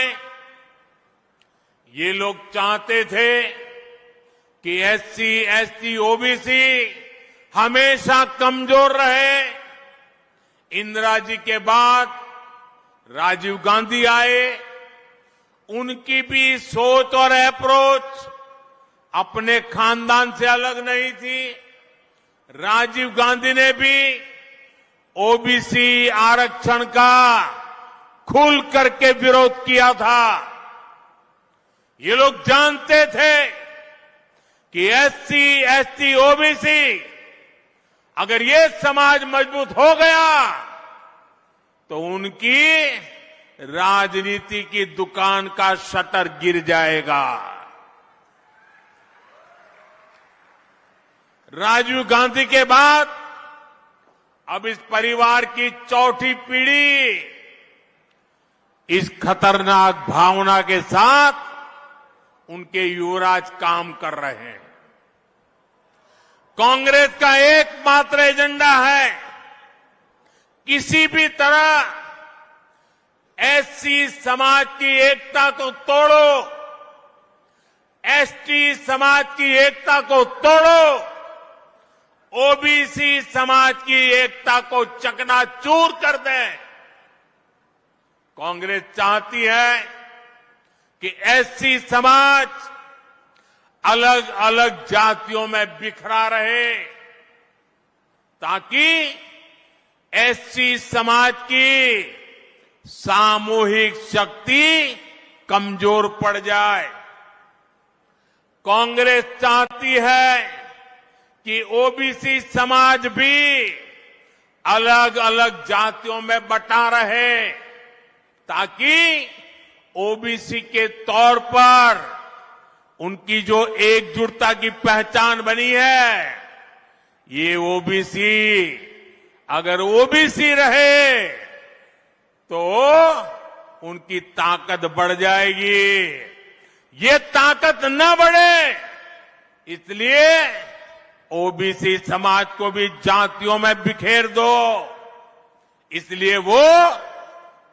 ये लोग चाहते थे कि एससी, एसटी, ओबीसी हमेशा कमजोर रहे। इंदिरा जी के बाद राजीव गांधी आए, उनकी भी सोच और अप्रोच अपने खानदान से अलग नहीं थी। राजीव गांधी ने भी ओबीसी आरक्षण का खुल करके विरोध किया था। ये लोग जानते थे कि एससी, एसटी, ओबीसी अगर ये समाज मजबूत हो गया तो उनकी राजनीति की दुकान का शटर गिर जाएगा। राजीव गांधी के बाद अब इस परिवार की चौथी पीढ़ी इस खतरनाक भावना के साथ उनके युवराज काम कर रहे हैं। कांग्रेस का एकमात्र एजेंडा है किसी भी तरह एससी समाज की एकता को तोड़ो, एसटी समाज की एकता को तोड़ो, ओबीसी समाज की एकता को चकनाचूर कर दे। कांग्रेस चाहती है कि एससी समाज अलग अलग जातियों में बिखरा रहे ताकि एससी समाज की सामूहिक शक्ति कमजोर पड़ जाए। कांग्रेस चाहती है कि ओबीसी समाज भी अलग अलग जातियों में बटा रहे ताकि ओबीसी के तौर पर उनकी जो एकजुटता की पहचान बनी है, ये ओबीसी अगर ओबीसी रहे तो उनकी ताकत बढ़ जाएगी। ये ताकत न बढ़े इसलिए ओबीसी समाज को भी जातियों में बिखेर दो। इसलिए वो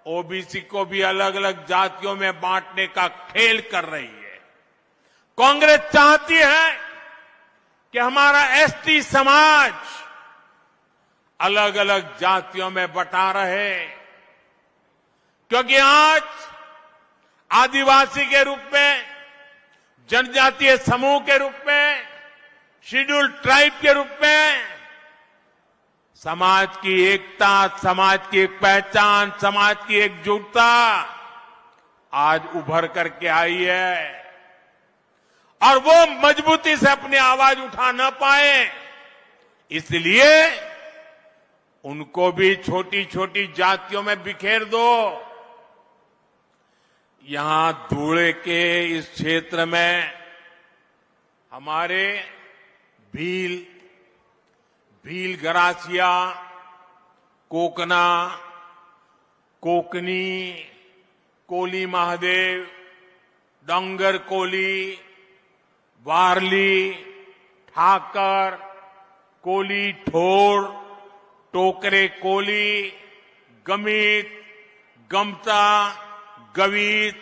ओबीसी को भी अलग अलग जातियों में बांटने का खेल कर रही है। कांग्रेस चाहती है कि हमारा एसटी समाज अलग अलग जातियों में बटा रहे, क्योंकि आज आदिवासी के रूप में, जनजातीय समूह के रूप में, शेड्यूल्ड ट्राइब के रूप में समाज की एकता, समाज की एक पहचान, समाज की एकजुटता आज उभर करके आई है और वो मजबूती से अपनी आवाज उठा न पाए इसलिए उनको भी छोटी छोटी जातियों में बिखेर दो। यहां धूले के इस क्षेत्र में हमारे भील गरासिया, कोकना, कोकनी, कोली महादेव, डोंगर कोली, वारली, ठाकर, कोली ठोर, टोकरे कोली, गमित, गमता, गवीत,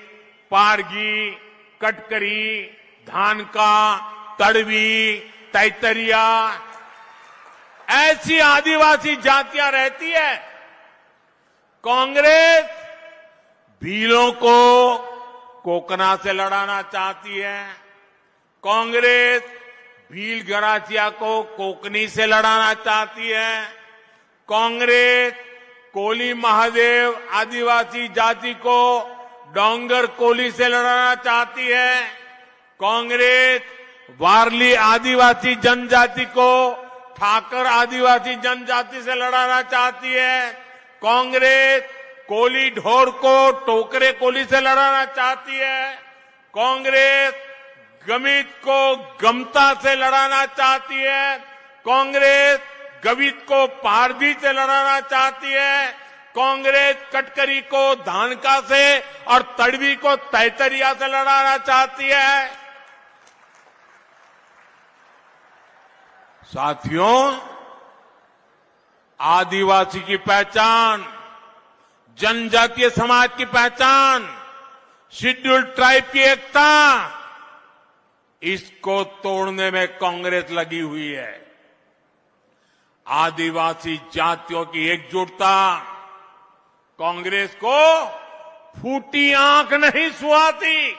पारगी, कटकरी, धानका, तड़वी, तैतरिया, ऐसी आदिवासी जातियां रहती है। कांग्रेस भीलों को कोकना से लड़ाना चाहती है, कांग्रेस भील गरासिया को कोकनी से लड़ाना चाहती है, कांग्रेस कोली महादेव आदिवासी जाति को डोंगर कोली से लड़ाना चाहती है, कांग्रेस वारली आदिवासी जनजाति को ठाकर आदिवासी जनजाति से लड़ाना चाहती है, कांग्रेस कोली ढोर को टोकरे कोली से लड़ाना चाहती है, कांग्रेस गमित को गमता से लड़ाना चाहती है, कांग्रेस गवित को पारधी से लड़ाना चाहती है, कांग्रेस कटकरी को धानका से और तड़वी को तैतरिया से लड़ाना चाहती है। साथियों, आदिवासी की पहचान, जनजातीय समाज की पहचान, शेड्यूल्ड ट्राइब की एकता, इसको तोड़ने में कांग्रेस लगी हुई है। आदिवासी जातियों की एकजुटता कांग्रेस को फूटी आंख नहीं सुहाती।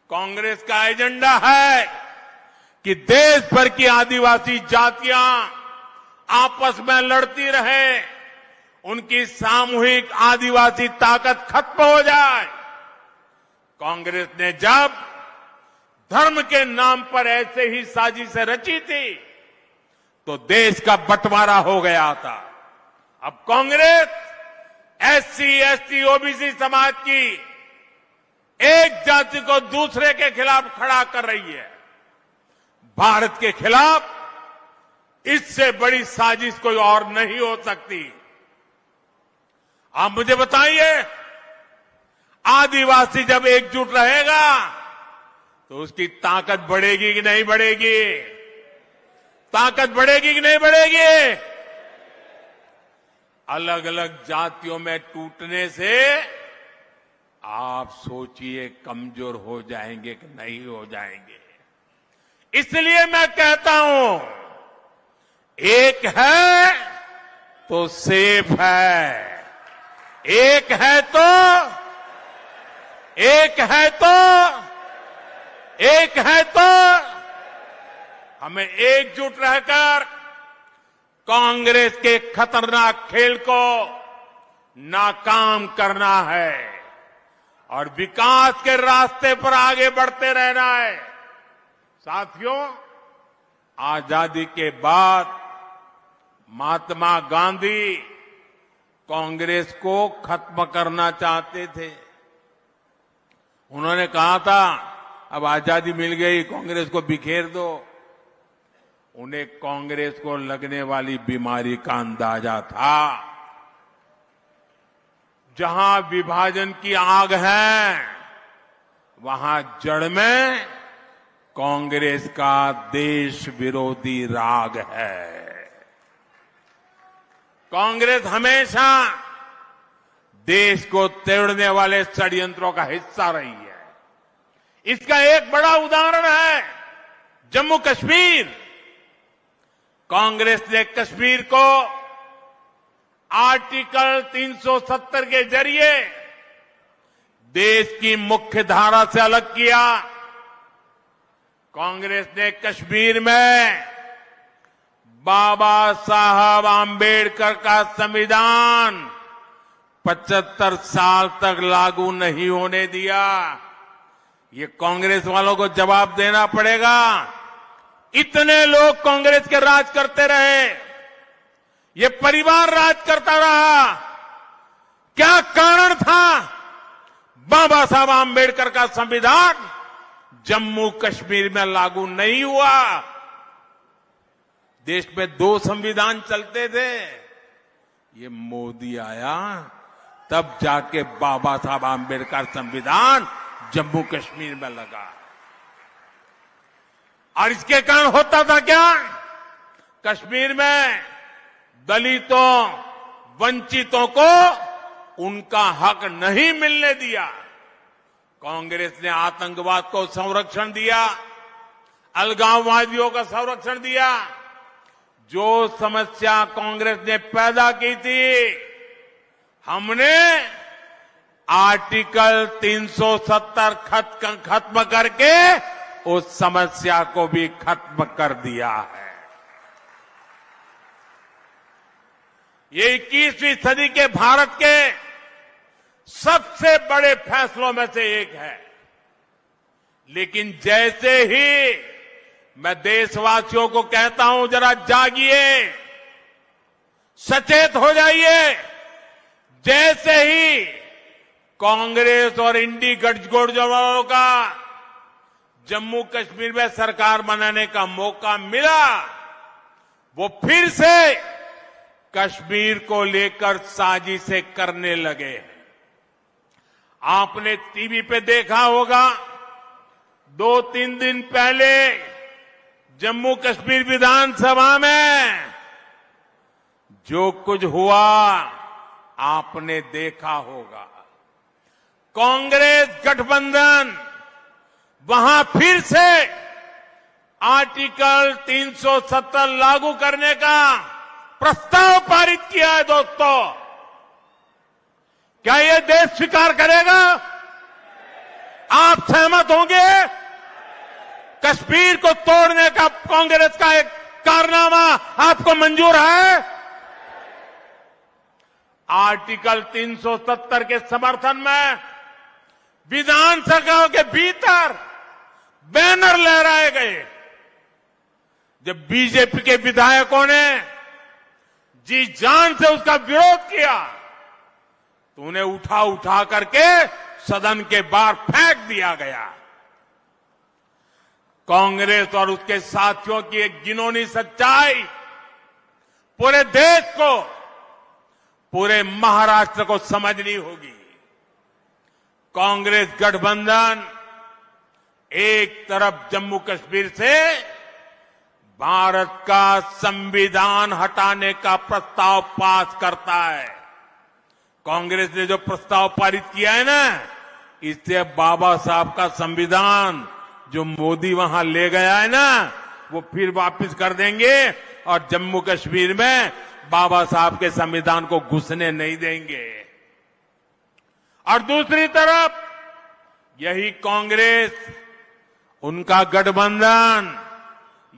कांग्रेस का एजेंडा है कि देश भर की आदिवासी जातियां आपस में लड़ती रहे, उनकी सामूहिक आदिवासी ताकत खत्म हो जाए। कांग्रेस ने जब धर्म के नाम पर ऐसे ही साजिशें रची थी तो देश का बंटवारा हो गया था। अब कांग्रेस एससी, एसटी, ओबीसी समाज की एक जाति को दूसरे के खिलाफ खड़ा कर रही है। भारत के खिलाफ इससे बड़ी साजिश कोई और नहीं हो सकती। आप मुझे बताइए, आदिवासी जब एकजुट रहेगा तो उसकी ताकत बढ़ेगी कि नहीं बढ़ेगी? ताकत बढ़ेगी कि नहीं बढ़ेगी? अलग अलग जातियों में टूटने से आप सोचिए कमजोर हो जाएंगे कि नहीं हो जाएंगे। इसलिए मैं कहता हूं, एक है तो सेफ है, एक है तो हमें एकजुट रहकर कांग्रेस के खतरनाक खेल को नाकाम करना है और विकास के रास्ते पर आगे बढ़ते रहना है। साथियों, आजादी के बाद महात्मा गांधी कांग्रेस को खत्म करना चाहते थे। उन्होंने कहा था अब आजादी मिल गई, कांग्रेस को बिखेर दो। उन्हें कांग्रेस को लगने वाली बीमारी का अंदाजा था। जहां विभाजन की आग है वहां जड़ में कांग्रेस का देश विरोधी राग है। कांग्रेस हमेशा देश को तोड़ने वाले षड्यंत्रों का हिस्सा रही है। इसका एक बड़ा उदाहरण है जम्मू कश्मीर। कांग्रेस ने कश्मीर को आर्टिकल 370 के जरिए देश की मुख्य धारा से अलग किया। कांग्रेस ने कश्मीर में बाबा साहब आंबेडकर का संविधान 75 साल तक लागू नहीं होने दिया। ये कांग्रेस वालों को जवाब देना पड़ेगा। इतने लोग कांग्रेस के राज करते रहे, ये परिवार राज करता रहा, क्या कारण था बाबा साहब आंबेडकर का संविधान जम्मू कश्मीर में लागू नहीं हुआ? देश में 2 संविधान चलते थे। ये मोदी आया तब जाके बाबा साहब आंबेडकर संविधान जम्मू कश्मीर में लगा। और इसके कारण होता था क्या? कश्मीर में दलितों, वंचितों को उनका हक नहीं मिलने दिया। कांग्रेस ने आतंकवाद को संरक्षण दिया, अलगाववादियों का संरक्षण दिया। जो समस्या कांग्रेस ने पैदा की थी, हमने आर्टिकल 370 खत्म करके उस समस्या को भी खत्म कर दिया है। ये 21वीं सदी के भारत के सबसे बड़े फैसलों में से एक है। लेकिन जैसे ही मैं देशवासियों को कहता हूं जरा जागिए, सचेत हो जाइए, जैसे ही कांग्रेस और इंडी गठजोड़ का जम्मू कश्मीर में सरकार बनाने का मौका मिला, वो फिर से कश्मीर को लेकर साजिशें करने लगे। आपने टीवी पे देखा होगा, 2-3 दिन पहले जम्मू कश्मीर विधानसभा में जो कुछ हुआ आपने देखा होगा। कांग्रेस गठबंधन वहां फिर से आर्टिकल 370 लागू करने का प्रस्ताव पारित किया है। दोस्तों, क्या ये देश स्वीकार करेगा? आप सहमत होंगे? कश्मीर को तोड़ने का कांग्रेस का एक कारनामा आपको मंजूर है? आर्टिकल 370 के समर्थन में विधानसभा के भीतर बैनर लहराए गए। जब बीजेपी के विधायकों ने जी जान से उसका विरोध किया तो उन्हें उठा उठा करके सदन के बाहर फेंक दिया गया। कांग्रेस और उसके साथियों की एक घिनौनी सच्चाई पूरे देश को, पूरे महाराष्ट्र को समझनी होगी। कांग्रेस गठबंधन एक तरफ जम्मू कश्मीर से भारत का संविधान हटाने का प्रस्ताव पास करता है। कांग्रेस ने जो प्रस्ताव पारित किया है ना, इससे बाबा साहब का संविधान जो मोदी वहां ले गया है ना, वो फिर वापस कर देंगे और जम्मू कश्मीर में बाबा साहब के संविधान को घुसने नहीं देंगे। और दूसरी तरफ यही कांग्रेस, उनका गठबंधन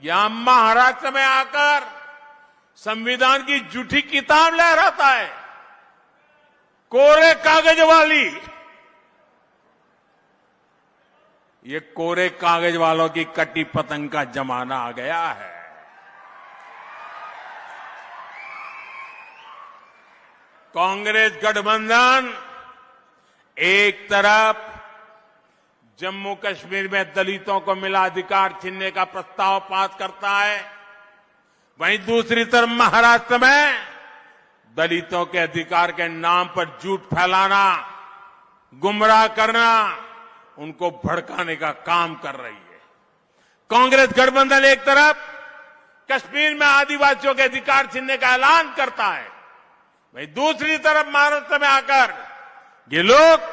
यहां महाराष्ट्र में आकर संविधान की झूठी किताब लहराता है, कोरे कागज वाली। ये कोरे कागज वालों की कटी पतंग का जमाना आ गया है। कांग्रेस गठबंधन एक तरफ जम्मू कश्मीर में दलितों को मिला अधिकार छीनने का प्रस्ताव पास करता है, वहीं दूसरी तरफ महाराष्ट्र में दलितों के अधिकार के नाम पर झूठ फैलाना, गुमराह करना, उनको भड़काने का काम कर रही है। कांग्रेस गठबंधन एक तरफ कश्मीर में आदिवासियों के अधिकार छीनने का ऐलान करता है, वहीं दूसरी तरफ महाराष्ट्र में आकर ये लोग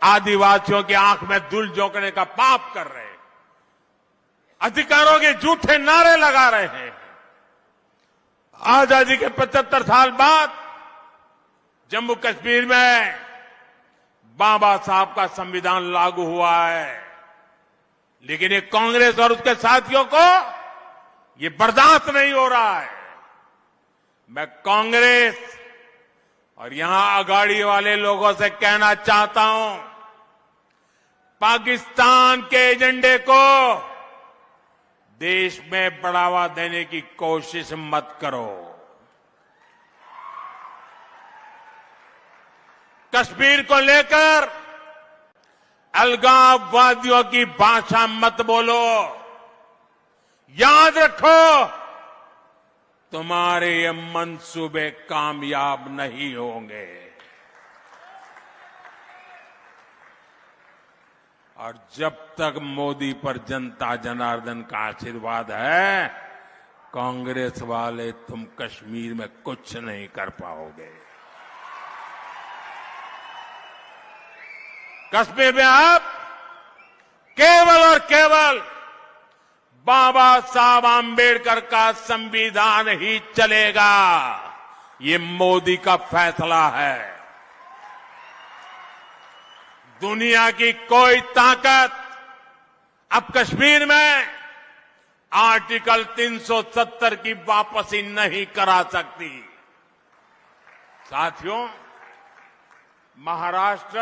आदिवासियों की आंख में धूल झोंकने का पाप कर रहे हैं, अधिकारों के झूठे नारे लगा रहे हैं। आजादी के 75 साल बाद जम्मू कश्मीर में बाबा साहब का संविधान लागू हुआ है, लेकिन ये कांग्रेस और उसके साथियों को ये बर्दाश्त नहीं हो रहा है। मैं कांग्रेस और यहां अगाड़ी वाले लोगों से कहना चाहता हूं, पाकिस्तान के एजेंडे को देश में बढ़ावा देने की कोशिश मत करो। कश्मीर को लेकर अलगाववादियों की भाषा मत बोलो। याद रखो, तुम्हारे ये मंसूबे कामयाब नहीं होंगे। और जब तक मोदी पर जनता जनार्दन का आशीर्वाद है, कांग्रेस वाले तुम कश्मीर में कुछ नहीं कर पाओगे। कश्मीर में अब केवल और केवल बाबा साहब आंबेडकर का संविधान ही चलेगा। ये मोदी का फैसला है। दुनिया की कोई ताकत अब कश्मीर में आर्टिकल 370 की वापसी नहीं करा सकती। साथियों, महाराष्ट्र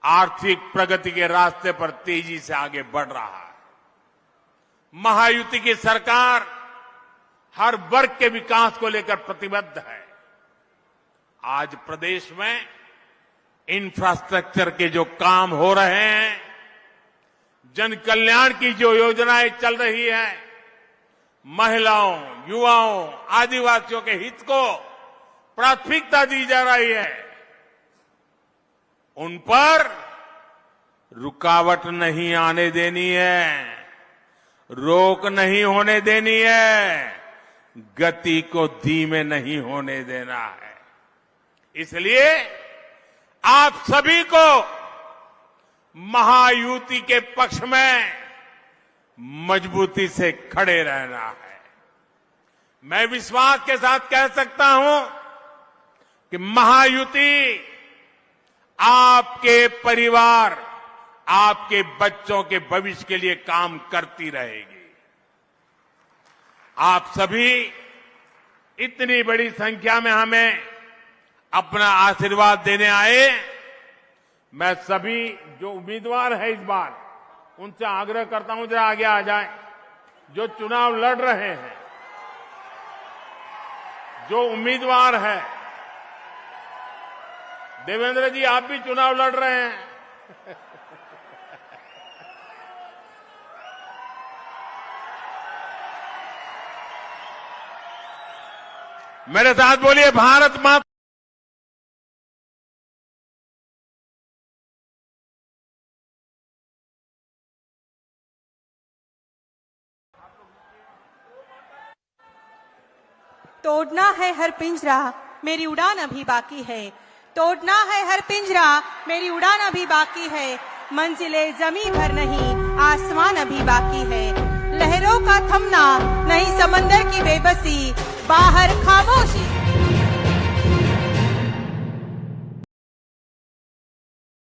आर्थिक प्रगति के रास्ते पर तेजी से आगे बढ़ रहा है। महायुति की सरकार हर वर्ग के विकास को लेकर प्रतिबद्ध है। आज प्रदेश में इंफ्रास्ट्रक्चर के जो काम हो रहे हैं, जन कल्याण की जो योजनाएं चल रही है, महिलाओं, युवाओं, आदिवासियों के हित को प्राथमिकता दी जा रही है। उन पर रुकावट नहीं आने देनी है, रोक नहीं होने देनी है, गति को धीमे नहीं होने देना है। इसलिए आप सभी को महायुति के पक्ष में मजबूती से खड़े रहना है। मैं विश्वास के साथ कह सकता हूं कि महायुति आपके परिवार, आपके बच्चों के भविष्य के लिए काम करती रहेगी। आप सभी इतनी बड़ी संख्या में हमें अपना आशीर्वाद देने आए। मैं सभी जो उम्मीदवार है इस बार, उनसे आग्रह करता हूं जरा आगे आ जाएं। जो चुनाव लड़ रहे हैं, जो उम्मीदवार है, देवेंद्र जी आप भी चुनाव लड़ रहे हैं। मेरे साथ बोलिए भारत माता। तोड़ना है हर पिंजरा, मेरी उड़ान अभी बाकी है। तोड़ना है हर पिंजरा, मेरी उड़ान अभी बाकी है। मंजिलें जमी भर नहीं, आसमान अभी बाकी है। लहरों का थमना नहीं, समंदर की बेबसी, बाहर खामोशी।